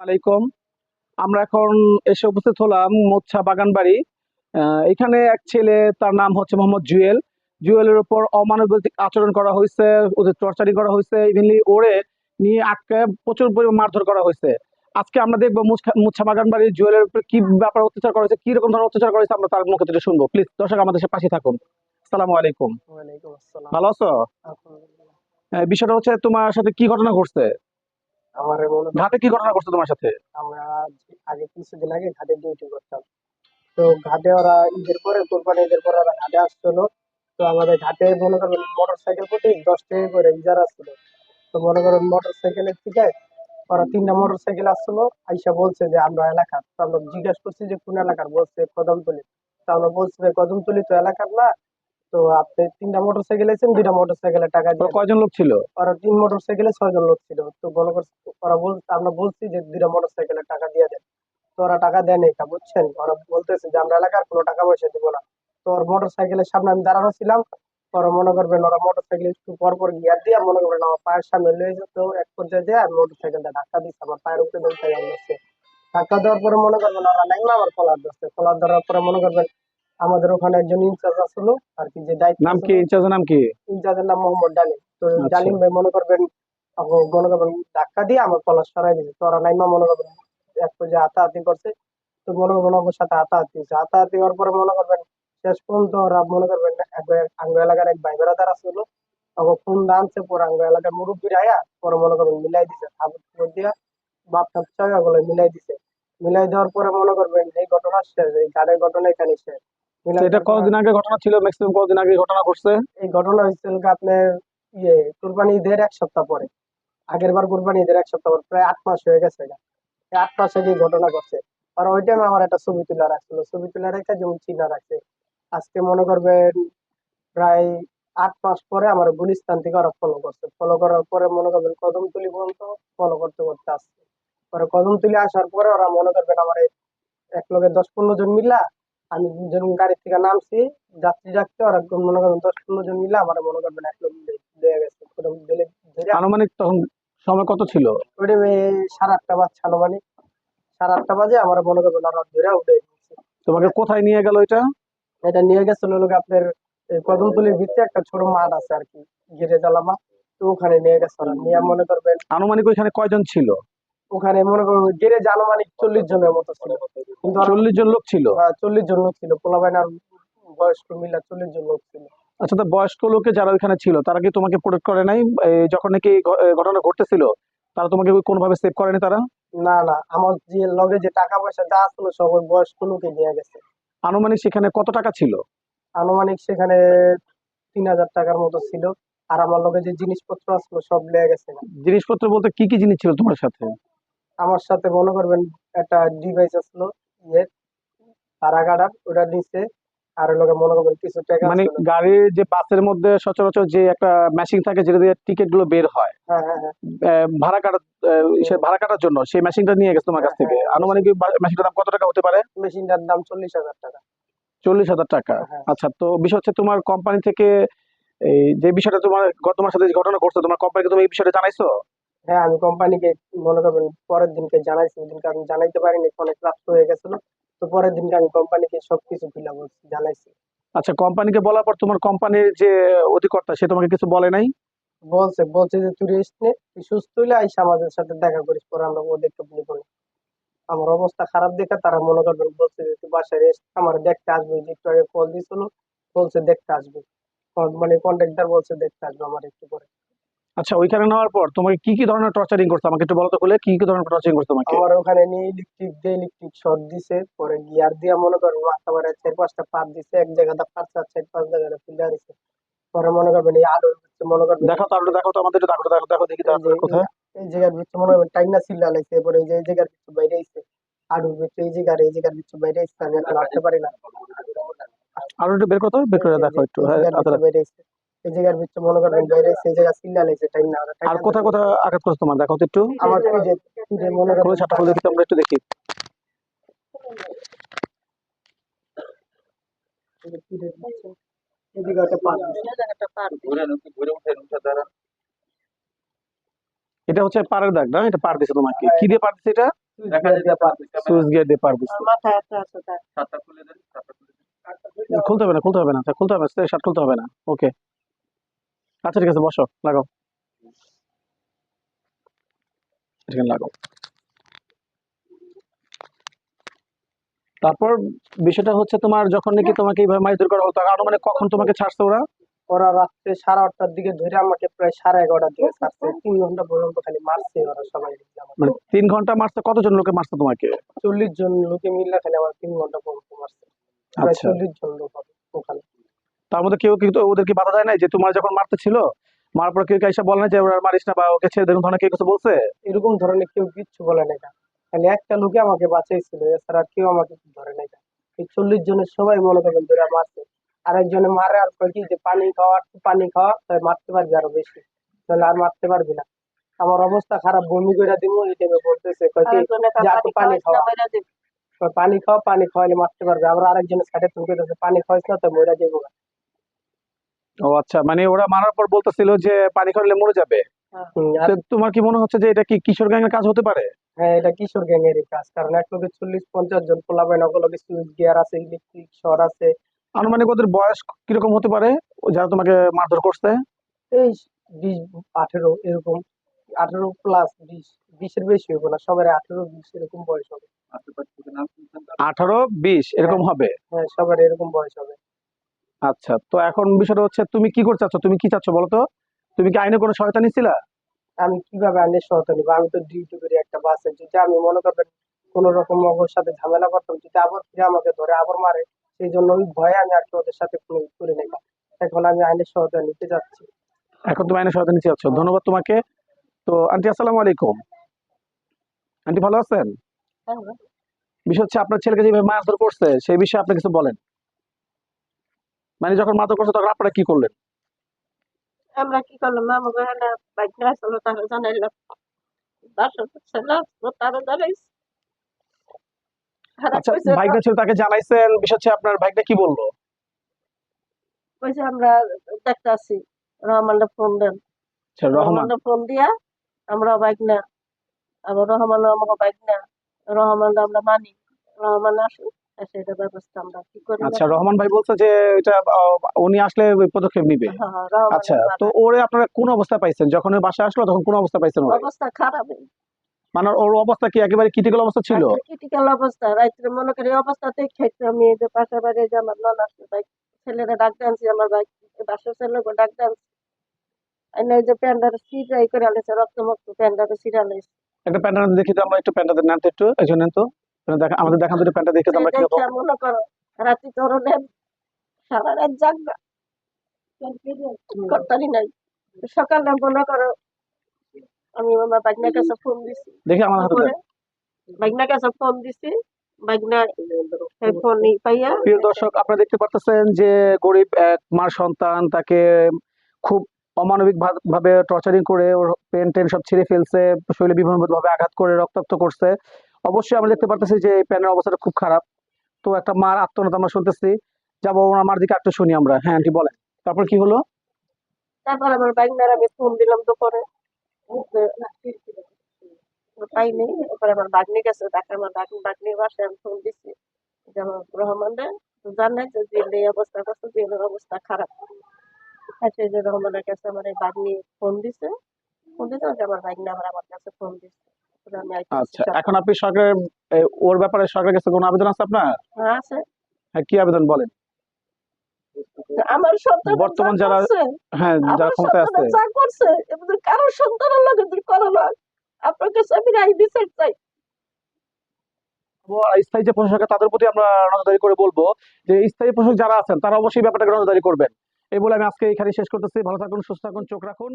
আলাইকুম। আমরা এখন এসে উপস্থিত হলাম মোচ্ছা বাগান বাড়ি। এখানে এক ছেলে, তার নাম হচ্ছে মোহাম্মদ জুয়েল। জুয়েলের উপর অমানবিক আচরণ করা হয়েছে, ওদের টর্চারিং করা হয়েছে, ইভেনলি ওরে নিয়ে আটকে প্রচুর পরিমাণ মারধর করা হয়েছে। আজকে আমরা দেখবো মুচ্ছা বাগান বাড়ি জুয়েলের উপর কি ব্যাপার অত্যাচার করা হয়েছে, কি রকম ধরনের অত্যাচার করা হয়েছে, আমরা তার মুখে থেকে শুনবো। প্লিজ দর্শক আমাদের সাথে পাশে থাকুন। আসসালামু আলাইকুম। ওয়ালাইকুম আসসালাম। ভালো আছো? আলহামদুলিল্লাহ। বিষয়টা হচ্ছে তোমার সাথে কি ঘটনা ঘটছে? আমার মনে ঘাটে কি ঘটনা ঘটছে তোমার সাথে? আমরা আগে কিছুদিন আগে ঘাটে ডিউটি করতাম। তো ঘাটে ওরা ঈদের পরে কোরবানি ঈদের পরে ওরা ঘাটে আসছিল। তো আমাদের ঘাটে মনে করেন মোটর সাইকেল প্রতি 10 টাকা করে ইজারা ছিল। তো মনে করেন মোটর সাইকেলের থেকে ওরা 3টা মোটর সাইকেল আসছিল, আইসা বলছে যে আমরা এলাকার। তো আমরা জিজ্ঞাসা করছি যে কোন এলাকার, বলছে কদমতলী। তো আমরা বলছি যে কদমতলী তো এলাকার না, তো আপনি 3টা মোটর সাইকেল এসেছেন, 2টা মোটর সাইকেলের টাকা ওরা দিয়ে দেন। কয়জন লোক ছিল? ওরা 3 মোটর সাইকেলে 6 জন লোক ছিল। তো মনে করছে ওরা আমরা বলছি যে 2টা মোটর সাইকেলের টাকা দিয়ে দেন। তো ওরা টাকা দেয়নি, এটা বুঝছেন। ওরা বলতেছে যে আমরা এলাকার কোনো টাকা পয়সা দিব না। তো ওর মোটর সাইকেলের সামনে আমি দাঁড়ানো ছিলাম। ওরা মনে করবেন ওরা মোটর সাইকেল একটু পর পর গিয়ার দিয়ে মনে করবেন আমার পায়ের সামনে লয়ে যেত। এক পর্যায়ে দিয়ে আর মোটর সাইকেলটা ধাক্কা দিচ্ছে, আমার পায়ের উপরে দিয়ে উঠে যাচ্ছে। ধাক্কা দেওয়ার পরে মনে করবেন ওরা নাইমা আমার কলার ধরছে। কলার ধরার পরে মনে করবেন আমাদের ওখানে একজন ইনচার্জ আসছিল আর কি, যে দায়িত্ব নাম কি? ছিল। ইনচার্জের নাম কি? ইনচার্জের নাম মোহাম্মদ ডালিম। তো আচ্ছা। ডালিম ভাই মনে করবেন মনে করবেন ধাক্কা দিয়ে আমার কলার সরাই দিয়েছে। তো ওরা নাইমা মনে করবেন এক পর্যায়ে হাতাহাতি করছে। তো মনে করবেন ওর সাথে হাতাহাতি হয়েছে। হাতাহাতি হওয়ার পরে মনে করবেন শেষ পর্যন্ত ওরা মনে করবেন আঙ্গ এলাকার এক ভাই বেড়াদার আসছিল। তখন ফোন দানছে পরে আঙ্গ এলাকার মুরব্বীর আয়া পরে মনে করবেন মিলাই দিছে, থাবত দিয়া বাপ টাপ চাকা গুলো মিলাই দিছে। মিলাই দেওয়ার পরে মনে করবেন এই ঘটনা শেষ, এই গানের ঘটনা এখানে শেষ। তো মিলাই এটা দেওয়ার পরে কতদিন আগে ঘটনা ছিল? ম্যাক্সিমাম কতদিন আগে ঘটনা ঘটছে? এই ঘটনা হয়েছিল কি আপনার কুরবানি ঈদের 1 সপ্তাহ পরে। আগের বার কুরবানি ঈদের 1 সপ্তাহ পর, প্রায় 8 মাস হয়ে গেছে এটা। এই 8 মাস আগে এই ঘটনা ঘটছে। আর ওই টাইমে আমার একটা ছবি তুলে রাখছিল, ছবি তুলে রেখে যেমন চিন্তা রাখছে। আজকে মনে করবেন প্রায় 8 মাস পরে আমার গুলিস্তান থেকে ওরা ফলো করছে। ফলো করার পরে মনে করবেন কদমতলি পর্যন্ত ফলো করতে করতে আসছে। পরে কদমতলি আসার পরে ওরা মনে করবেন আমার এক লগে 10-15 জন মিলা, আমি যেরকম গাড়ি থেকে নামছি যাত্রী রাখতে, ওরা মনে করেন 10-15 জন মিলা আমার মনে করবেন এক লোক দিয়ে গেছে কোথাও গেলে ধরে। আনুমানিক তখন সময় কত ছিল? ওইটা 8:30 বাজছে আনুমানিক। 8:30 বাজে আমার মনে করবেন ওরা ধরে উঠে গেছে। তোমাকে কোথায় নিয়ে গেল এটা? এটা নিয়ে গেছিল লোক আপনার এই কদমতলির ভিতরে একটা ছোট মাঠ আছে আর কি, ঘিরে জ্বালা মাঠ। তো ওখানে নিয়ে গেছে ওরা, নিয়ে মনে করবেন আনুমানিক ওইখানে কয়জন ছিল? ওখানে মনে করবেন ঘিরে আনুমানিক 40 জনের মতো ছিল। কিন্তু ওরা 40 জন লোক ছিল? 40 জন লোক ছিল, পোলাপাইন আর বয়স্ক মিলা 40 জন লোক ছিল। আচ্ছা, তো বয়স্ক লোকে যারা ওইখানে ছিল তারা কি তোমাকে প্রোটেক্ট করে নাই? যখন নাকি ঘটনা ঘটতেছিল তারা তোমাকে কোনোভাবে সেভ করেনি তারা? না না, আমার যে লগে যে টাকা পয়সা যা ছিল সব ওই বয়স্ক লোকে নিয়ে গেছে। আনুমানিক সেখানে কত টাকা ছিল? আনুমানিক সেখানে 3,000 টাকার মতো ছিল। আর আমার লগে যে জিনিসপত্র আসলো সব নিয়ে গেছে। জিনিসপত্র বলতে কি কি জিনিস ছিল তোমার সাথে? আমার সাথে মনে করবেন একটা ডিভাইস আসলো, ইয়ে কারাগার, ওটা নিচে। আর ওর লগে মনে করবেন কিছু টাকা মানে আসলো। গাড়ির যে বাসের মধ্যে সচরাচর যে একটা মেশিন থাকে যেটা দিয়ে টিকিট গুলো বের হয়, হ্যাঁ হ্যাঁ হ্যাঁ ভাড়া কাটার, সে ভাড়া কাটার জন্য সেই মেশিনটা নিয়ে গেছে তোমার হ্যাঁ কাছ হ্যাঁ থেকে। আনুমানিক মেশিনটার দাম কত টাকা হতে পারে? মেশিনটার দাম 40,000 টাকা। 40,000 টাকা। হ্যাঁ হ্যাঁ আচ্ছা, তো বিষয় হচ্ছে তোমার কোম্পানি থেকে এই যে বিষয়টা তোমার সাথে যে ঘটনা ঘটছে, তোমার কোম্পানিকে তুমি এই বিষয়টা জানাইছো? হ্যাঁ, আমি কোম্পানিকে মনে করবেন পরের দিনকে জানাইছি। ওদিনকে আমি জানাইতে পারিনি, অনেক রাত হয়ে গেছিল। তো পরের দিনকে আমি কোম্পানিকে সবকিছু খুলে বলছি, জানাইছি। আচ্ছা, কোম্পানিকে বলার পর তোমার কোম্পানির যে অধিকর্তা সে তোমাকে কিছু বলে নাই? বলছে যে তুই রেস্ট নে, তুই সুস্থ হইলে আইসা আমাদের সাথে দেখা করিস, পরে আমরা ওদেরকে বলবো না। আমার অবস্থা খারাপ দেখে তারা মনে করবেন বলছে যে তুই বাসায় রেস্ট, আমার দেখতে আসবে। ওই যে একটু আগে কল দিছিল, বলছে দেখতে আসবে। মানে কন্ট্রাক্টর বলছে দেখতে আসবে আমার একটু পরে। আচ্ছা, ওইখানে নেওয়ার পর তোমাকে কি কি ধরনের টর্চারিং করছে আমাকে একটু বলো তো খুলে, কি কি ধরনের টর্চারিং করছে তোমাকে? আমার ওখানে নিয়ে ইলেকট্রিক শর্ট দিছে, পরে গিয়ার দিয়া মনে করেন মাথা মারে 4-5টা পাত দিছে, এক জায়গাটা পাঁচ 4-5 জায়গাটা ফিল্ডার দিছে। পরে মনে করবেন এই আলুর ভিতরে মনে করবেন দেখো তো, আরো দেখো তো, আমাদের একটু দেখো, দেখো দেখো দেখি, এই দেখো যে কোথায়। এই জায়গার ভিতরে মনে করবেন টাইনা সিল্লা লাইছে। পরে এই যে এই জায়গার ভিতরে বাইরে আইছে আলুর ভিতরে, এই জায়গার ভিতরে বাইরে আইছে, আমি এখন আসতে পারি না। আরো একটু বের করো তো, বের করে এই দেখো যে একটু। এই হ্যাঁ, জায়গার আচ্ছা। ভিতরে বাইরে আইছে, এই জায়গার ভিতরে মনে করবেন বাইরে আইছে, এই জায়গা সিল্লা লাইছে টাইনা আর টাইনা কোথায় কোথায় আঘাত করছে তোমার, দেখো তো একটু। আমার পিঠে মনে খুলে করবেন ছাটা খুলে দেখি তো, আমরা একটু দেখি। পিঠের নিচে এদিকে একটা পাত দিছে। ঘুরে উঠে দাঁড়ান। এটা হচ্ছে পাড়ের দাগ না? এটা পাড় দিছে তোমাকে। হ্যাঁ, কি দিয়ে পাড় দিছে এটা? সুইচ গিয়ার দিয়ে পাড় দিছে। মাথায় একটা আছে তার। খুলতে হবে না, খুলতে হবে না, খুলতে হবে না, শার্ট খুলতে হবে না। ওকে, আচ্ছা ঠিক আছে, বসো, লাগাও, এখানে লাগাও। তারপর বিষয়টা হচ্ছে তোমার যখন নাকি তোমাকে এইভাবে মারধর করা হলো, তখন আনুমানিক কখন তোমাকে ছাড়ছে ওরা? ওরা রাত্রে 8:30টার দিকে ধরে আমাকে প্রায় 11:30টার দিকে ছাড়ছে। 3 ঘন্টা পর্যন্ত খালি মারছে ওরা সবাই মিলে আমাকে। মানে 3 ঘন্টা মারছে? কতজন লোকে মারছে তোমাকে? 40 জন লোকে মিলে খালি আমার 3 ঘন্টা পর্যন্ত মারছে। প্রায় আচ্ছা, 40 জন লোক হবে ওখানে। তার মধ্যে কেউ কিন্তু ওদেরকে বাধা দেয় নাই যে তোমার যখন মারতে ছিল, মারার পর কেউ কি এসে বলে না যে ওরা আর মারিস না বা ওকে ছেড়ে দে, এরকম ধরনের কেউ কিছু বলছে? এরকম ধরনের কেউ কিচ্ছু বলে নাই। খালি একটা লোকে আমাকে বাঁচাইছিল, এছাড়া আর কেউ আমাকে ধরে নাই। এই 40 জনের সবাই মনে করেন ধরে মারছে। আরেকজনে মারে আর কয় কি যে পানি খাওয়া তাই মারতে পারবি আরো বেশি, তাহলে আর মারতে পারবি না। আমার অবস্থা খারাপ, বমি করে দিব এই টাইমে বলতেছে, কয় কি আরেকজনে যে এত পানি খাওয়াইস না খাওয়া, মাইরা দিবি। কয় পানি খাওয়াইলে মারতে পারবে। আবার আরেকজনের সাইডে তুমি কইতেছে পানি খাওয়াইস না তো মরে যাবো। ও আচ্ছা, মানে ওরা মারার পর বলতেছিল যে পানি খাওয়ালে মরে যাবে। আর তো তোমার কি মনে হচ্ছে যে এটা কি কিশোর গ্যাংয়ের কাজ হতে পারে? হ্যাঁ, এটা কিশোর গ্যাং এরই কাজ, কারণ এক লোকে 40-50 জন পোলাপাইন, ওগুলোকে সুইচ গিয়ার আছে, ইলেকট্রিক শর্ট আছে। আনুমানিক ওদের বয়স কিরকম হতে পারে, যারা তোমাকে মারধর করছে? এই 20-18 এরকম, 18+, 20-20 বেশি হইব না, সবার 18-20 এরকম বয়স হবে। 18-20 এরকম হবে? হ্যাঁ, সবার এরকম বয়স হবে। আচ্ছা, তো এখন বিষয়টা হচ্ছে তুমি কি করতে চাচ্ছ, তুমি কি চাচ্ছ বলো তো? তুমি কি আইনে কোনো সহায়তা নিচ্ছিলা? আমি কিভাবে আইনের সহায়তা নিবো? আমি তো ডিউটি করি একটা বাসে। যদি আমি মনে করবেন কোন রকম ওর সাথে ঝামেলা করতাম, যদি আবার ফিরে আমাকে ধরে আবার মারে, সেই জন্য ওই ভয়ে আমি আর কি ওদের সাথে কোনো করি নাই। এখন আমি আইনের সহায়তা নিতে যাচ্ছি। এখন তুমি আইনে সহায়তা নিতে চাচ্ছ, ধন্যবাদ তোমাকে। তো আন্টি, আসসালামু আলাইকুম। আন্টি ভালো আছেন? হ্যাঁ, বিষয় হচ্ছে আপনার ছেলেকে যেভাবে মারধর করছে সেই বিষয়ে আপনি কিছু বলেন। মানে যখন মারধর করছে তখন আপনারা কি করলেন? আমরা কি করলাম, আমাকে একটা বাইক নিয়ে আসলো, তারা জানাইলাম বাসা ছিল, তারা জানাইছে। খারাপ আচ্ছা, কইছে, ভাইগনা ছিল তাকে জানাইছেন, বিষয় হচ্ছে আপনার ভাইগনা কি বললো? কইছে আমরা দেখতে আসি, রহমানটা ফোন দেন। আচ্ছা, রহমান। রহমানটা ফোন দিয়া আমরা বাইক না, আবার রহমান আমাকে বাইক না, রহমানটা আমরা মানি, রহমান আসুক, এসে এটা ব্যবস্থা আমরা কি করি না। আচ্ছা, রহমান ভাই বলছে যে এটা উনি আসলে ওই পদক্ষেপ নিবে। হ্যাঁ, রহমানের আচ্ছা, তো মানা। ওরে আপনারা কোন অবস্থা পাইছেন যখন ওই বাসায় আসলো, তখন কোন অবস্থা পাইছেন ওরে? অবস্থা খারাপ, মানে ওর অবস্থা কি একেবারে ক্রিটিক্যাল অবস্থা ছিল? ক্রিটিক্যাল অবস্থা। রাত্রে মনে করি অবস্থাতে খেতে, আমি এই যে পাশের বাড়ি যে আমার নন আসছে ভাই, ছেলেরা ডাক আনছি, আমার ভাই বাসার ছেলেকে ডাক আনছি, এনে ওই যে প্যান্ডার সিটাই করে আলেছে, রক্ত মক্ত প্যান্ডার সিরা লেছে। একটা প্যান্টা দেখি তো, আমরা একটু প্যান্টা নেন তো, একটু একজন নেন তো, দেখা আমাদের দেখান দুটো প্যান্টা দেখে তো আমরা কিরকম। দেখে মনে করো রাত্রি তোর নেন, সারা রাত জাগবা করতারি নাই। সকালে মনে করো আমি আমার বাগনার কাছে ফোন দিছি, দেখে আমার হাতে দুপুরে দেন। বাগনার কাছে ফোন দিছি, বাগনা ফোন পাইয়া। প্রিয় দর্শক, আপনারা দেখতে পারতেছেন যে গরিব এক মার সন্তান, তাকে খুব অমানবিক ভাবে টর্চারিং করে ওর পেন টেন সব ছিঁড়ে ফেলছে, শরীরে বিভিন্ন ভাবে আঘাত করে রক্তাক্ত করছে। অবশ্যই আমরা দেখতে পারতেছি যে এই প্যানের অবস্থাটা খুব খারাপ। তো একটা মার আত্মনাদ আমরা শুনতেছি, যাবো ওনার মার দিকে একটু শুনি আমরা। হ্যাঁ আন্টি বলেন, তারপর কি হলো? তারপর আমার বাগনার আমি ফোন দিলাম দুপুরে, পাইনি। এরপরে আমার বাগনি গেছে ডাক্তার, আমার বাগনির বাসায় আমি ফোন দিছি যে আমার রহমানের জানে যে জেলের অবস্থা করছে, জেলের অবস্থা খারাপ। সেই যে রহমানের কাছে আমার এই বাগনি ফোন দিছে, যে আমার বাগনি আবার আমার কাছে ফোন দিছে। তারপরে আমি আইতেছি আচ্ছা, সকালে। এখন আপনি সরকারের ওর ব্যাপারে সরকারের কাছে কোনো আবেদন আছে আপনার? হ্যাঁ, আছে। হ্যাঁ, কি আবেদন বলেন? তো আমার সন্তান বর্তমান যারা, হ্যাঁ যারা আমার ক্ষমতায় আছে, সন্তান যা করছে এবার কারো সন্তানের লগে যদি করো না, আপনার কাছে আমি রায় বিচার চাই। স্থায়ী যে প্রশাসক তাদের প্রতি আমরা নজরদারি করে বলবো যে স্থায়ী প্রশাসক যারা আছেন তারা অবশ্যই ব্যাপারটাকে নজরদারি করবেন। এই বলে আমি আজকে এখানে শেষ করতেছি। ভালো থাকুন, সুস্থ থাকুন, চোখ রাখুন।